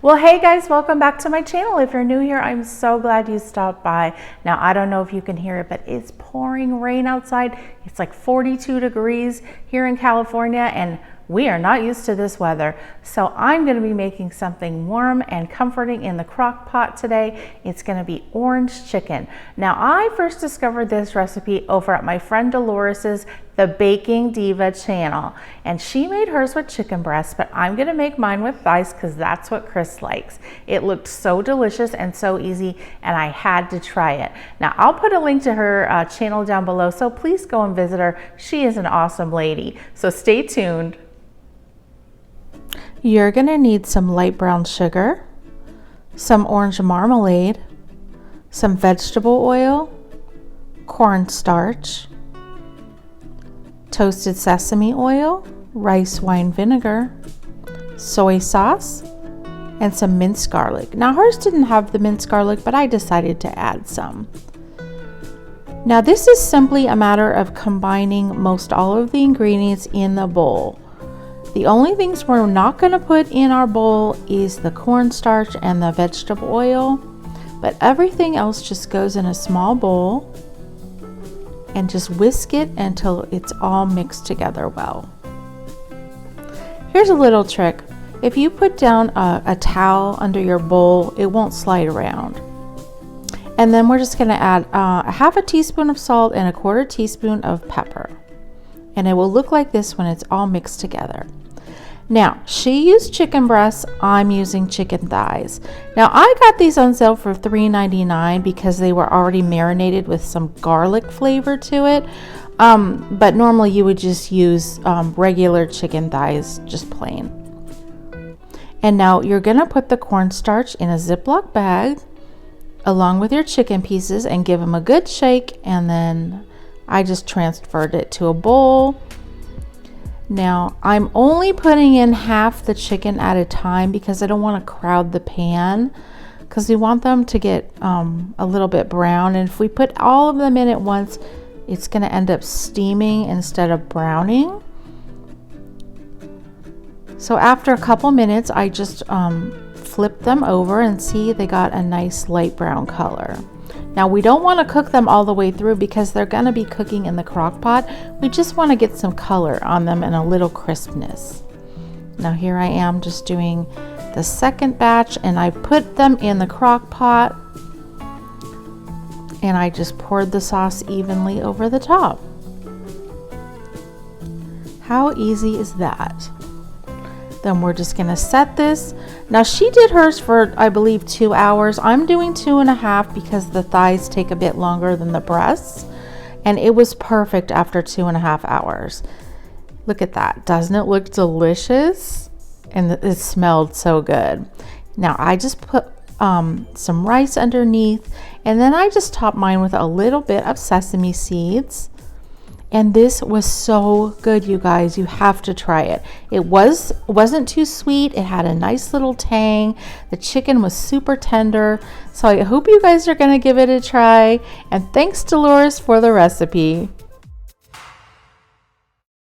Well, hey guys, welcome back to my channel. If you're new here, I'm so glad you stopped by. Now, I don't know if you can hear it, but it's pouring rain outside. It's like 42 degrees here in California, and we are not used to this weather. So I'm gonna be making something warm and comforting in the crock pot today. It's gonna be orange chicken. Now, I first discovered this recipe over at my friend Dolores's The Baking Diva channel, and she made hers with chicken breast, but I'm gonna make mine with thighs because that's what Chris likes. It looked so delicious and so easy, and I had to try it. Now, I'll put a link to her channel down below, so please go and visit her. She is an awesome lady, so stay tuned. You're gonna need some light brown sugar, some orange marmalade, some vegetable oil, cornstarch, toasted sesame oil, rice wine vinegar, soy sauce, and some minced garlic. Now, hers didn't have the minced garlic, but I decided to add some. Now, this is simply a matter of combining most all of the ingredients in the bowl. The only things we're not going to put in our bowl is the cornstarch and the vegetable oil, but everything else just goes in a small bowl and just whisk it until it's all mixed together well. Here's a little trick. If you put down a towel under your bowl, it won't slide around. And then we're just going to add a half a teaspoon of salt and a quarter teaspoon of pepper. And it will look like this when it's all mixed together. Now, she used chicken breasts, I'm using chicken thighs. Now, I got these on sale for $3.99 because they were already marinated with some garlic flavor to it. But normally you would just use regular chicken thighs, just plain. And now you're gonna put the cornstarch in a Ziploc bag along with your chicken pieces and give them a good shake, and then I just transferred it to a bowl. Now, I'm only putting in half the chicken at a time because I don't want to crowd the pan, because we want them to get a little bit brown. And if we put all of them in at once, it's going to end up steaming instead of browning. So after a couple minutes, I just flipped them over and see they got a nice light brown color. Now, we don't want to cook them all the way through because they're going to be cooking in the crock pot. We just want to get some color on them and a little crispness. Now, here I am just doing the second batch, and I put them in the crock pot and I just poured the sauce evenly over the top. How easy is that? Then we're just going to set this. Now, she did hers for, I believe, 2 hours. I'm doing 2.5 because the thighs take a bit longer than the breasts, and it was perfect after 2.5 hours. Look at that. Doesn't it look delicious? And it smelled so good. Now, I just put some rice underneath, and then I just topped mine with a little bit of sesame seeds. And this was so good, you guys. You have to try it. It wasn't too sweet. It had a nice little tang. The chicken was super tender. So I hope you guys are going to give it a try. And thanks, Dolores, for the recipe.